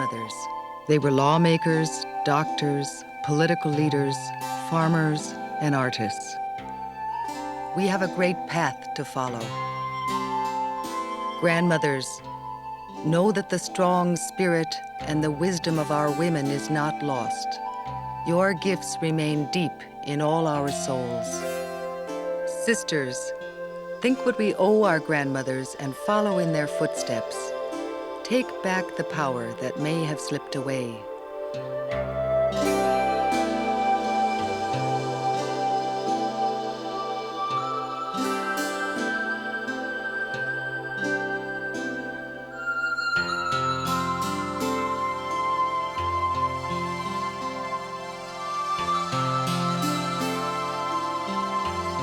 grandmothers. They were lawmakers, doctors, political leaders, farmers, and artists. We have a great path to follow. Grandmothers, know that the strong spirit and the wisdom of our women is not lost. Your gifts remain deep in all our souls. Sisters, think what we owe our grandmothers and follow in their footsteps. Take back the power that may have slipped away.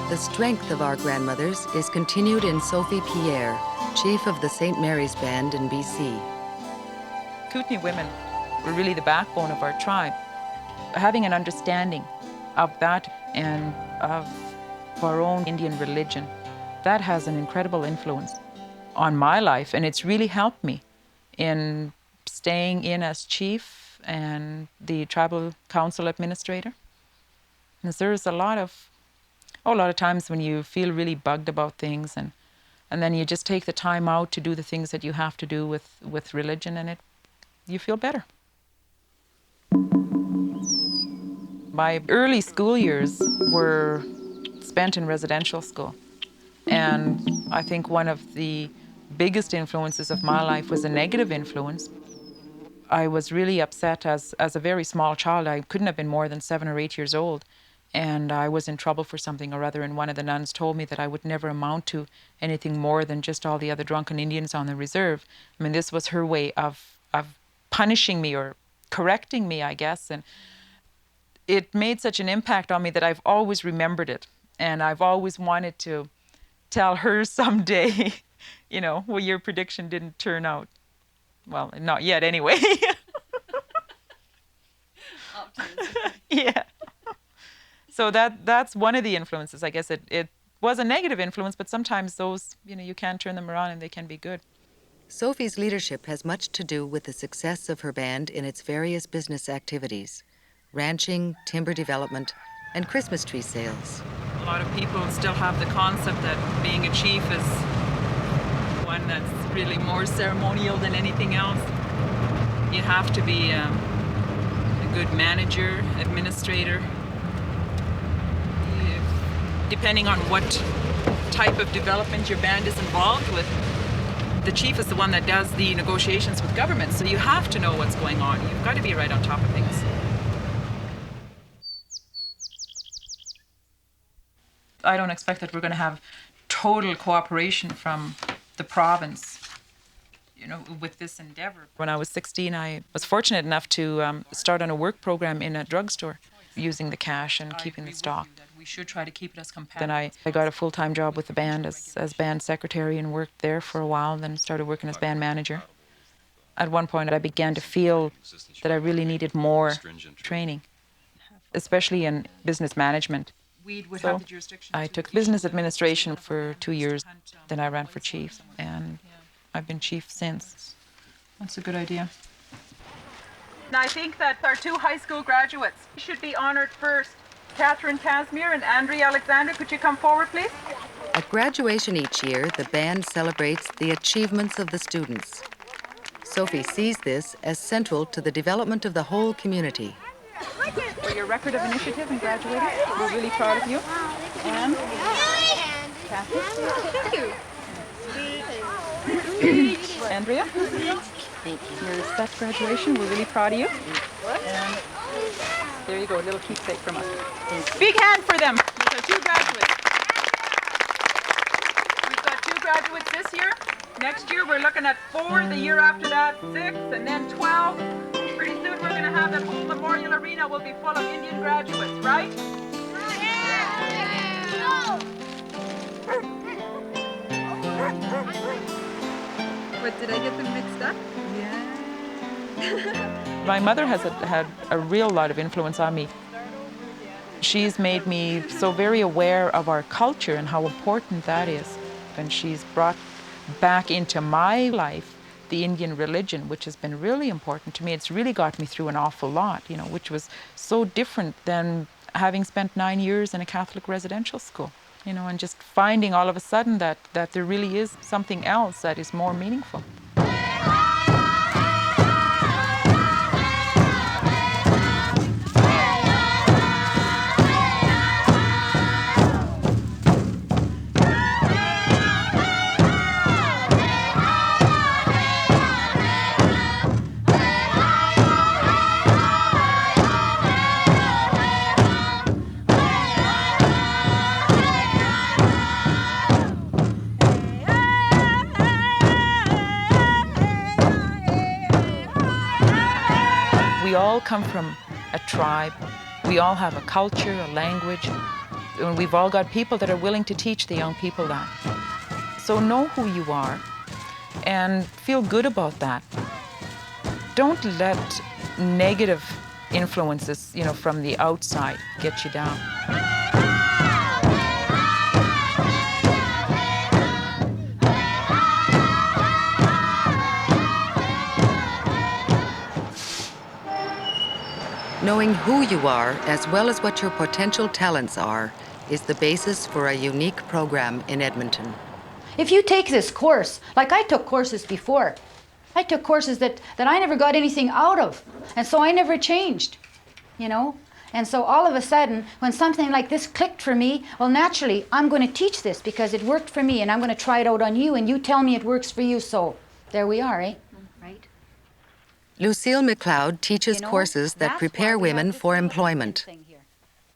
The strength of our grandmothers is continued in Sophie Pierre, chief of the St. Mary's Band in BC. Kootenai women were really the backbone of our tribe. Having an understanding of that and of our own Indian religion, that has an incredible influence on my life, and it's really helped me in staying in as chief and the tribal council administrator. Because there's a lot of times when you feel really bugged about things, and then you just take the time out to do the things that you have to do with religion, and you feel better. My early school years were spent in residential school, and I think one of the biggest influences of my life was a negative influence. I was really upset as a very small child. I couldn't have been more than 7 or 8 years old. And I was in trouble for something or other, and one of the nuns told me that I would never amount to anything more than just all the other drunken Indians on the reserve. I mean, this was her way of punishing me or correcting me, I guess. And it made such an impact on me that I've always remembered it. And I've always wanted to tell her someday, well, your prediction didn't turn out. Well, not yet anyway. Yeah. So that's one of the influences. I guess it was a negative influence, but sometimes those, you can turn them around and they can be good. Sophie's leadership has much to do with the success of her band in its various business activities: ranching, timber development, and Christmas tree sales. A lot of people still have the concept that being a chief is one that's really more ceremonial than anything else. You have to be a good manager, administrator. Depending on what type of development your band is involved with, the chief is the one that does the negotiations with government, so you have to know what's going on. You've got to be right on top of things. I don't expect that we're going to have total cooperation from the province, with this endeavor. When I was 16, I was fortunate enough to start on a work program in a drugstore, using the cash and keeping the stock. We should try to keep it as competitive. Then I got a full-time job with the band as band secretary and worked there for a while, then started working as band manager. At one point I began to feel that I really needed more training, especially in business management. So I took business administration for 2 years, then I ran for chief, and I've been chief since. That's a good idea. I think that our 2 high school graduates should be honored first. Catherine Casimir and Andrea Alexander, could you come forward, please? At graduation each year, the band celebrates the achievements of the students. Sophie sees this as central to the development of the whole community. For your record of initiative in graduating, we're really proud of you. And Kathy. Andrea. Thank you. Your set graduation, we're really proud of you. And there you go, a little keepsake from us. Big hand for them. We've got 2 graduates. We've got 2 graduates this year. Next year we're looking at 4, the year after that 6, and then 12. Pretty soon we're going to have that whole memorial arena will be full of Indian graduates, right? What, did I get them mixed up? My mother has had a real lot of influence on me. She's made me so very aware of our culture and how important that is. And she's brought back into my life the Indian religion, which has been really important to me. It's really got me through an awful lot, you know, which was so different than having spent 9 years in a Catholic residential school, you know, and just finding all of a sudden that there really is something else that is more meaningful. We all come from a tribe. We all have a culture, a language, and we've all got people that are willing to teach the young people that. So know who you are and feel good about that. Don't let negative influences, you know, from the outside get you down. Knowing who you are, as well as what your potential talents are, is the basis for a unique program in Edmonton. If you take this course, like I took courses before, I took courses that I never got anything out of, and so I never changed, you know? And so all of a sudden, when something like this clicked for me, well, naturally, I'm going to teach this because it worked for me, and I'm going to try it out on you, and you tell me it works for you, so there we are, eh? Right? Lucille McLeod teaches courses that prepare women for employment.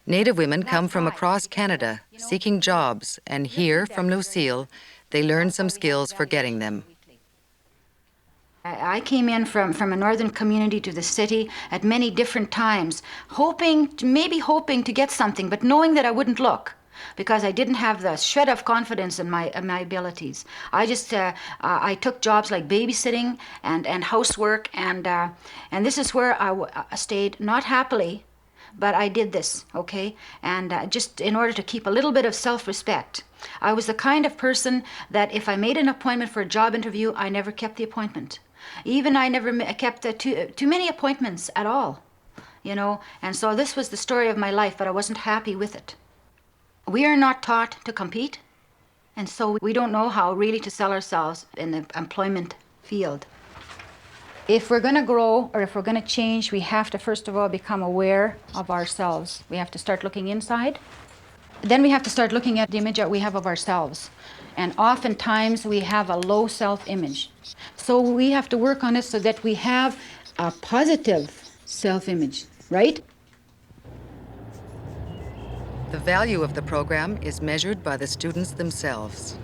Native women come from across Canada seeking jobs, and here from Lucille, they learn some skills for getting them. I came in from a northern community to the city at many different times, maybe hoping to get something, but knowing that I wouldn't look because I didn't have the shred of confidence in my abilities. I took jobs like babysitting and housework, and this is where I stayed, not happily, but I did this, okay? And just in order to keep a little bit of self-respect. I was the kind of person that if I made an appointment for a job interview, I never kept the appointment. Even I never kept too many appointments at all, you know? And so this was the story of my life, but I wasn't happy with it. We are not taught to compete, and so we don't know how really to sell ourselves in the employment field. If we're going to grow or if we're going to change, we have to first of all become aware of ourselves. We have to start looking inside. Then we have to start looking at the image that we have of ourselves. And oftentimes we have a low self-image. So we have to work on it so that we have a positive self-image, right? The value of the program is measured by the students themselves.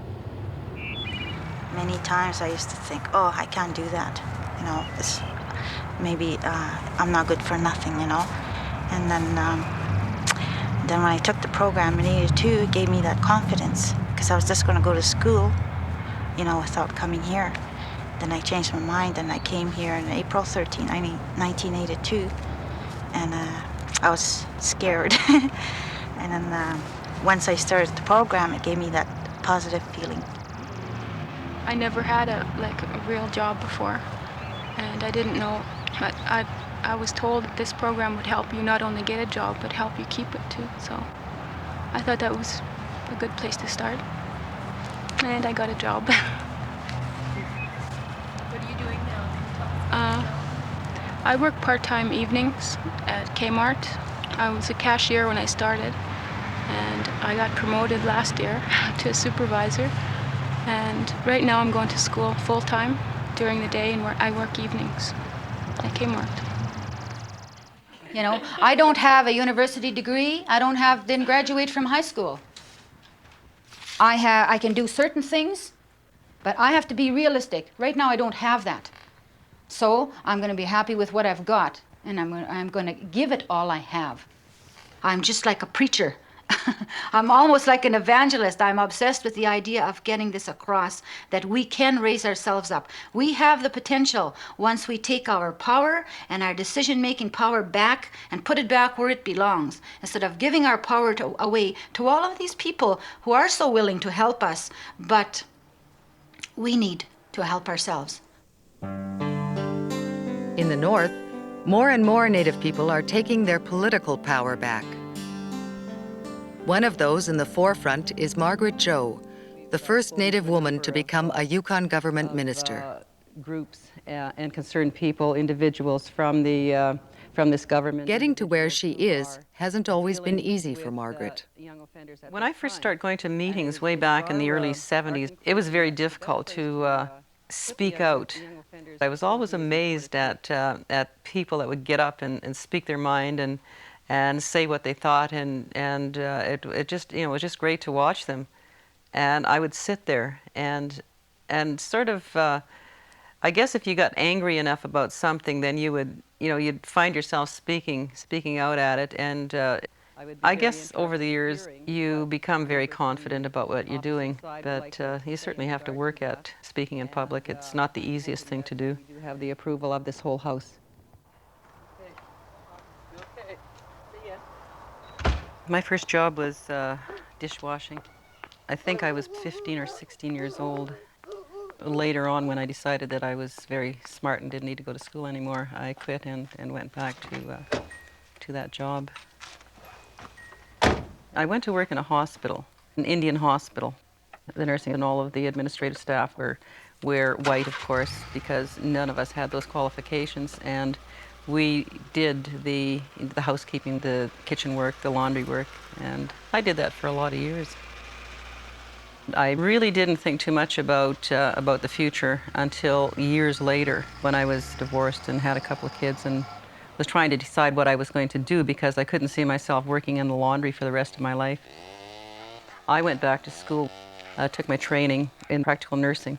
Many times I used to think, oh, I can't do that. You know, maybe I'm not good for nothing, you know. And then when I took the program in year 2, it gave me that confidence because I was just going to go to school, you know, without coming here. Then I changed my mind and I came here on April 13, 1982, and I was scared. And then once I started the program, it gave me that positive feeling. I never had a real job before, and I didn't know, but I was told that this program would help you not only get a job, but help you keep it too. So I thought that was a good place to start, and I got a job. What are you doing now? I work part-time evenings at Kmart. I was a cashier when I started, and I got promoted last year to a supervisor. And right now I'm going to school full-time during the day, and I work evenings at Kmart. You know, I don't have a university degree. Didn't graduate from high school. I can do certain things, but I have to be realistic. Right now I don't have that. So I'm going to be happy with what I've got, and I'm going to give it all I have. I'm just like a preacher. I'm almost like an evangelist. I'm obsessed with the idea of getting this across, that we can raise ourselves up. We have the potential, once we take our power and our decision-making power back and put it back where it belongs, instead of giving our power away to all of these people who are so willing to help us, but we need to help ourselves. In the North, more and more Native people are taking their political power back. One of those in the forefront is Margaret Joe, the first Native woman to become a Yukon government minister. Groups and concerned people, individuals from this government. Getting to where she is hasn't always been easy for Margaret. When I first started going to meetings way back in the early 70s, it was very difficult to speak out. I was always amazed at people that would get up and speak their mind and say what they thought, and it just, you know, it was just great to watch them. And I would sit there and sort of, I guess if you got angry enough about something, then you would, you know, you'd find yourself speaking out at it. And I guess over the years you become very confident about what you're doing, but you certainly have to work at speaking in public. It's not the easiest thing to do. You have the approval of this whole house. My first job was dishwashing. I think I was 15 or 16 years old. Later on, when I decided that I was very smart and didn't need to go to school anymore, I quit and went back to that job. I went to work in a hospital, an Indian hospital. The nursing and all of the administrative staff were white, of course, because none of us had those qualifications, and we did the housekeeping, the kitchen work, the laundry work, and I did that for a lot of years. I really didn't think too much about the future until years later, when I was divorced and had a couple of kids and was trying to decide what I was going to do, because I couldn't see myself working in the laundry for the rest of my life. I went back to school, took my training in practical nursing,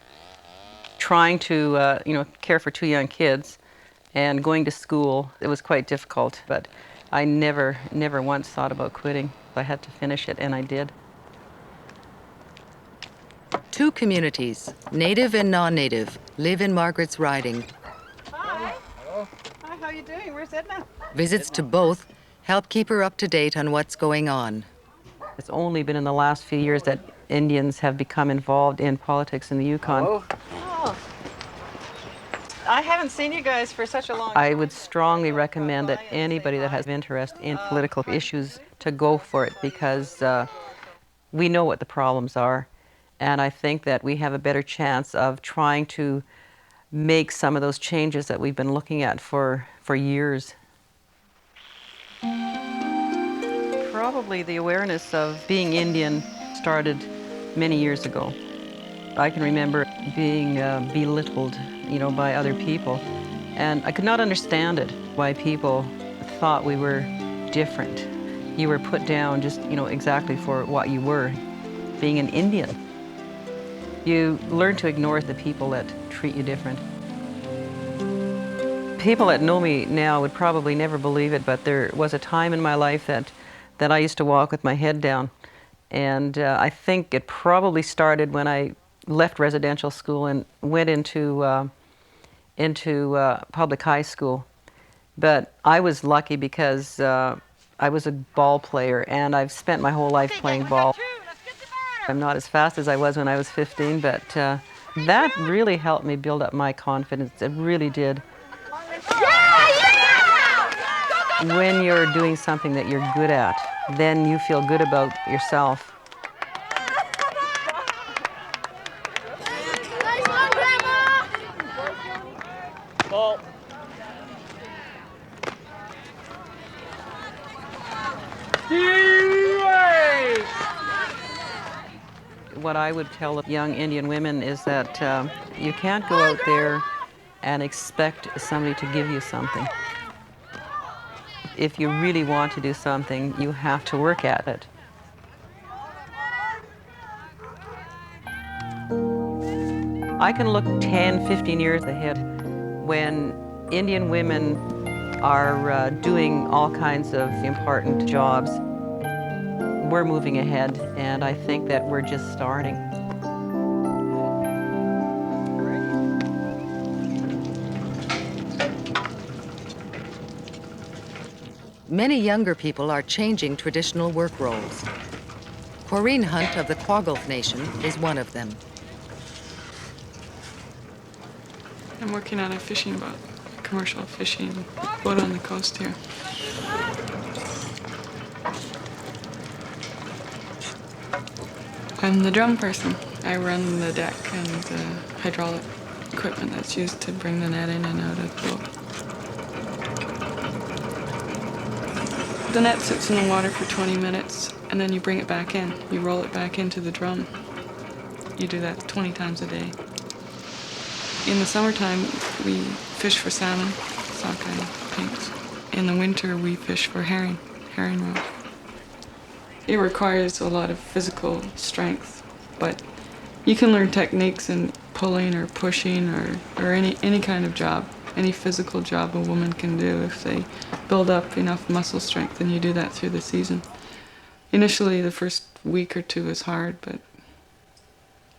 trying to care for two young kids and going to school. It was quite difficult, but I never once thought about quitting. I had to finish it, and I did. Two communities, Native and non-Native, live in Margaret's riding. Hi. Hello. Hi, how you doing? Where's Edna? Visits to both help keep her up to date on what's going on. It's only been in the last few years that Indians have become involved in politics in the Yukon. Hello. Oh. I haven't seen you guys for such a long time. I would strongly recommend that anybody that has interest in political issues to go for it, because we know what the problems are. And I think that we have a better chance of trying to make some of those changes that we've been looking at for years. Probably the awareness of being Indian started many years ago. I can remember being belittled, by other people. And I could not understand it, why people thought we were different. You were put down just, exactly for what you were, being an Indian. You learn to ignore the people that treat you different. People that know me now would probably never believe it, but there was a time in my life that I used to walk with my head down. And I think it probably started when I left residential school and went into public high school. But I was lucky because I was a ball player, and I've spent my whole life playing ball. I'm not as fast as I was when I was 15, but that really helped me build up my confidence. It really did. When you're doing something that you're good at, then you feel good about yourself. Nice one, Grandma! Ball. What I would tell young Indian women is that you can't go out there and expect somebody to give you something. If you really want to do something, you have to work at it. I can look 10, 15 years ahead when Indian women are doing all kinds of important jobs. We're moving ahead, and I think that we're just starting. Many younger people are changing traditional work roles. Corrine Hunt of the Quagulf Nation is one of them. I'm working on a fishing boat, a commercial fishing boat on the coast here. I'm the drum person. I run the deck and the hydraulic equipment that's used to bring the net in and out of the boat. The net sits in the water for 20 minutes and then you bring it back in. You roll it back into the drum. You do that 20 times a day. In the summertime, we fish for salmon, sockeye, pinks. In the winter, we fish for herring roe. It requires a lot of physical strength, but you can learn techniques in pulling or pushing or any kind of job, any physical job a woman can do if they build up enough muscle strength, and you do that through the season. Initially, the first week or two is hard, but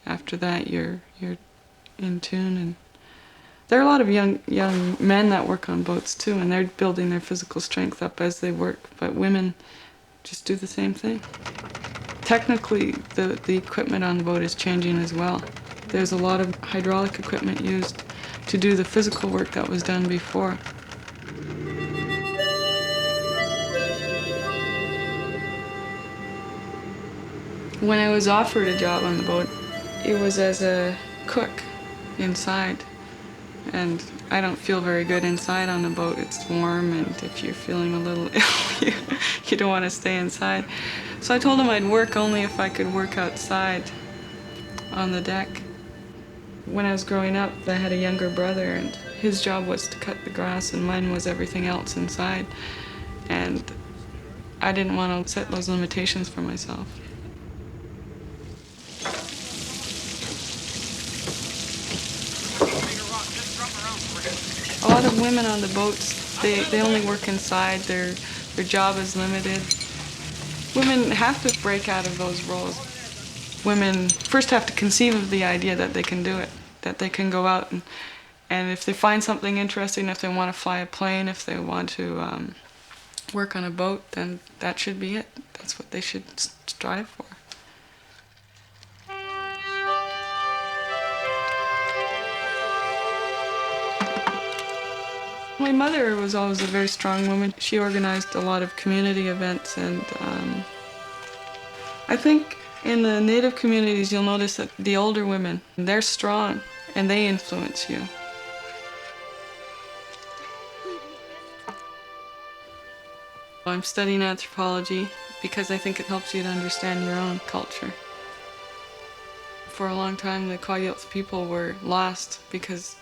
after that, you're in tune. And there are a lot of young men that work on boats too, and they're building their physical strength up as they work, but women just do the same thing. Technically, the equipment on the boat is changing as well. There's a lot of hydraulic equipment used to do the physical work that was done before. When I was offered a job on the boat, it was as a cook inside. And I don't feel very good inside on the boat. It's warm, and if you're feeling a little ill, you don't want to stay inside. So I told him I'd work only if I could work outside on the deck. When I was growing up, I had a younger brother, and his job was to cut the grass, and mine was everything else inside. And I didn't want to set those limitations for myself. A lot of women on the boats, they only work inside. Their job is limited. Women have to break out of those roles. Women first have to conceive of the idea that they can do it, that they can go out and if they find something interesting, if they want to fly a plane, if they want to work on a boat, then that should be it. That's what they should strive for. My mother was always a very strong woman. She organized a lot of community events, and I think in the Native communities you'll notice that the older women, they're strong and they influence you. I'm studying anthropology because I think it helps you to understand your own culture. For a long time the Coproduced people were lost because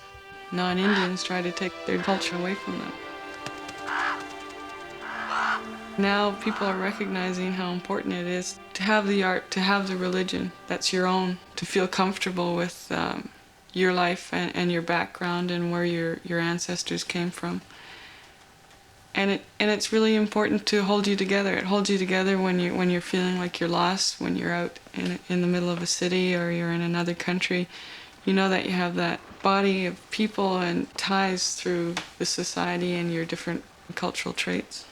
non-Indians try to take their culture away from them. Now people are recognizing how important it is to have the art, to have the religion that's your own, to feel comfortable with your life and your background and where your ancestors came from. And it's really important to hold you together. It holds you together when you're feeling like you're lost, when you're out in the middle of a city or you're in another country. You know that you have that body of people and ties through the society and your different cultural traits.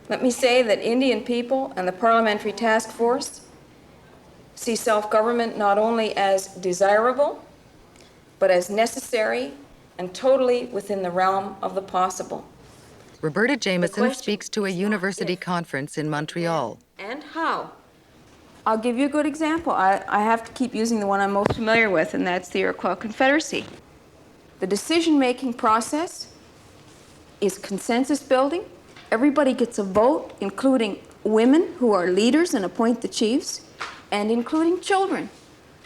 Let me say that Indian people and the Parliamentary Task Force see self-government not only as desirable, but as necessary and totally within the realm of the possible. Roberta Jameson speaks to a university conference in Montreal. And how? I'll give you a good example. I have to keep using the one I'm most familiar with, and that's the Iroquois Confederacy. The decision-making process is consensus building. Everybody gets a vote, including women who are leaders and appoint the chiefs, and including children.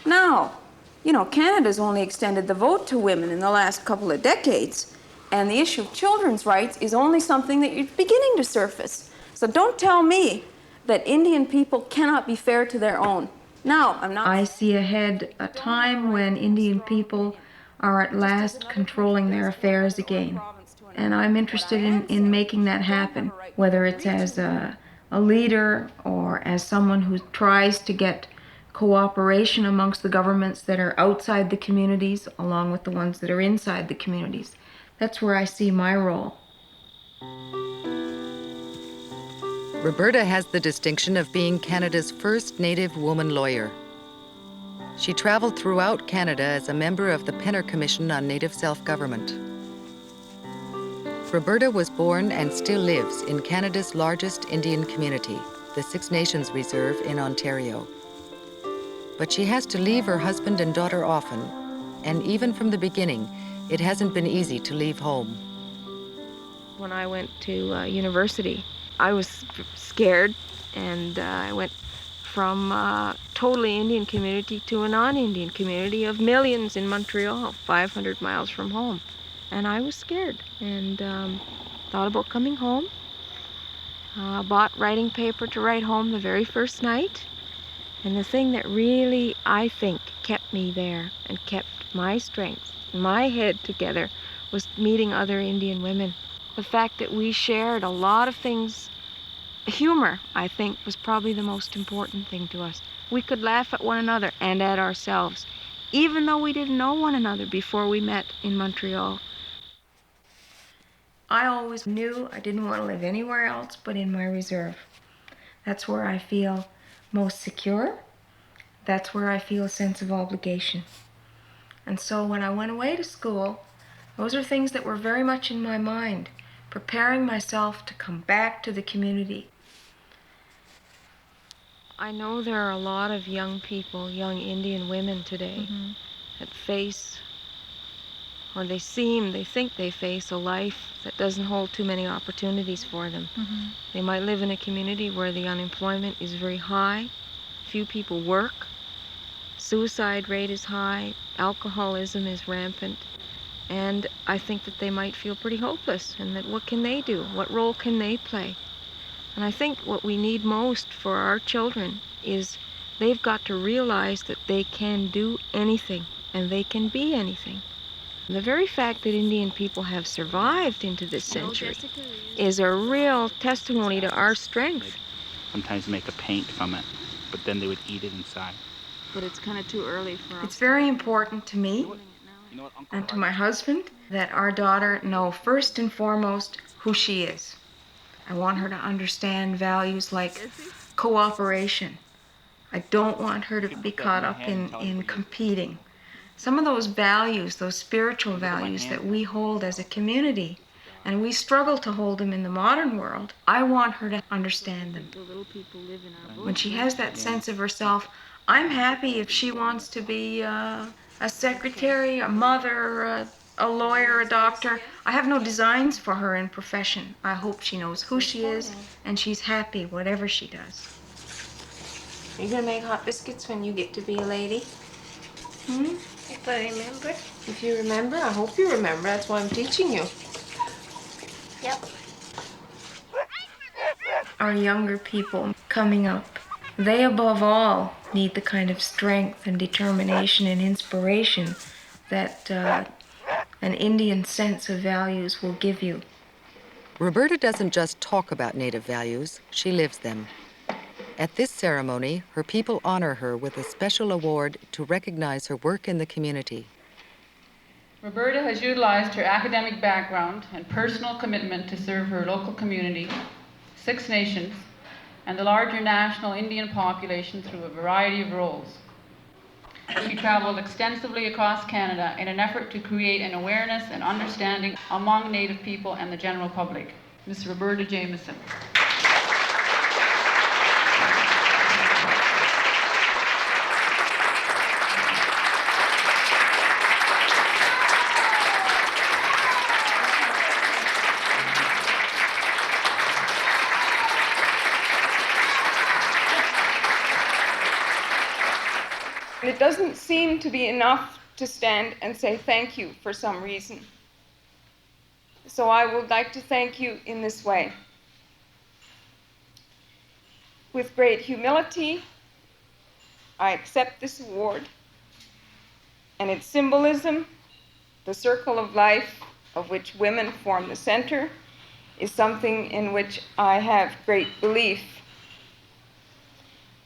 Now, you know, Canada's only extended the vote to women in the last couple of decades, and the issue of children's rights is only something that you're beginning to surface. So don't tell me that Indian people cannot be fair to their own. No, I'm not. I see ahead a time when Indian people are at last controlling their affairs again. And I'm interested in making that happen, whether it's as a leader or as someone who tries to get cooperation amongst the governments that are outside the communities along with the ones that are inside the communities. That's where I see my role. Roberta has the distinction of being Canada's first Native woman lawyer. She traveled throughout Canada as a member of the Penner Commission on Native Self-Government. Roberta was born and still lives in Canada's largest Indian community, the Six Nations Reserve in Ontario. But she has to leave her husband and daughter often, and even from the beginning, it hasn't been easy to leave home. When I went to university, I was scared, and I went from a totally Indian community to a non-Indian community of millions in Montreal, 500 miles from home. And I was scared and thought about coming home. Bought writing paper to write home the very first night. And the thing that really, I think, kept me there and kept my strength, my head together, was meeting other Indian women. The fact that we shared a lot of things. Humor, I think, was probably the most important thing to us. We could laugh at one another and at ourselves, even though we didn't know one another before we met in Montreal. I always knew I didn't want to live anywhere else but in my reserve. That's where I feel most secure. That's where I feel a sense of obligation. And so when I went away to school, those are things that were very much in my mind, preparing myself to come back to the community. I know there are a lot of young people, young Indian women today, that face, or they think they face a life that doesn't hold too many opportunities for them. They might live in a community where the unemployment is very high, few people work, suicide rate is high, alcoholism is rampant, and I think that they might feel pretty hopeless, and that what can they do? What role can they play? And I think what we need most for our children is they've got to realize that they can do anything and they can be anything. The very fact that Indian people have survived into this century is a real testimony to our strength. Sometimes make a paint from it, but then they would eat it inside. But it's kind of too early for us. It's very important to me and to my husband that our daughter know first and foremost who she is. I want her to understand values like cooperation. I don't want her to be caught up in competing. Some of those values, those spiritual values that we hold as a community, and we struggle to hold them in the modern world, I want her to understand them. When she has that sense of herself, I'm happy if she wants to be a secretary, a mother, a lawyer, a doctor. I have no designs for her in profession. I hope she knows who she is and she's happy whatever she does. Are you gonna make hot biscuits when you get to be a lady? If I remember. If you remember, I hope you remember. That's why I'm teaching you. Yep. Our younger people coming up, they above all need the kind of strength and determination and inspiration that an Indian sense of values will give you. Roberta doesn't just talk about Native values, she lives them. At this ceremony, her people honor her with a special award to recognize her work in the community. Roberta has utilized her academic background and personal commitment to serve her local community, Six Nations, and the larger national Indian population through a variety of roles. She traveled extensively across Canada in an effort to create an awareness and understanding among Native people and the general public. Ms. Roberta Jameson. It doesn't seem to be enough to stand and say thank you for some reason. So I would like to thank you in this way. With great humility, I accept this award and its symbolism, the circle of life, of which women form the center, is something in which I have great belief.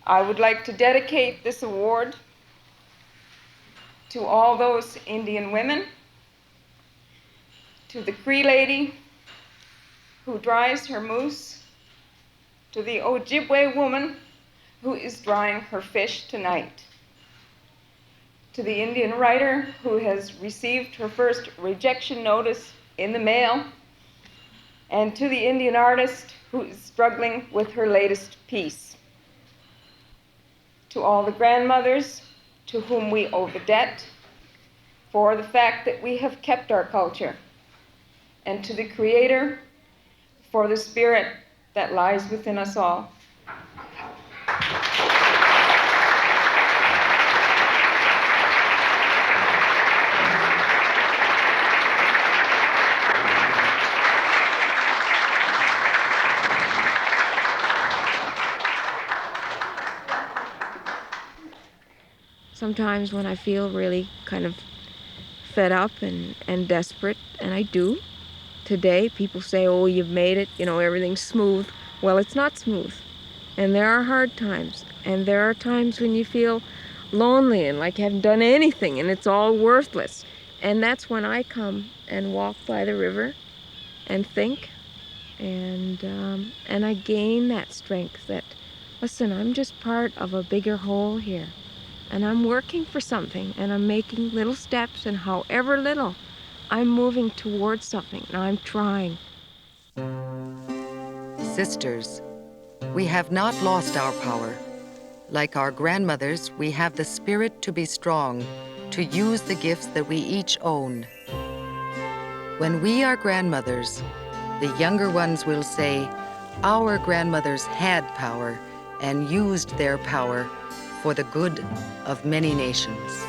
I would like to dedicate this award to all those Indian women, to the Cree lady who dries her moose, to the Ojibwe woman who is drying her fish tonight, to the Indian writer who has received her first rejection notice in the mail, and to the Indian artist who is struggling with her latest piece. To all the grandmothers to whom we owe the debt for the fact that we have kept our culture, and to the Creator for the spirit that lies within us all. Sometimes when I feel really kind of fed up and desperate, and I do. Today, people say, oh, you've made it, you know, everything's smooth. Well, it's not smooth. And there are hard times. And there are times when you feel lonely and like you haven't done anything and it's all worthless. And that's when I come and walk by the river and think. And I gain that strength that, listen, I'm just part of a bigger whole here. And I'm working for something, and I'm making little steps, and however little, I'm moving towards something, and I'm trying. Sisters, we have not lost our power. Like our grandmothers, we have the spirit to be strong, to use the gifts that we each own. When we are grandmothers, the younger ones will say, our grandmothers had power and used their power for the good of many nations.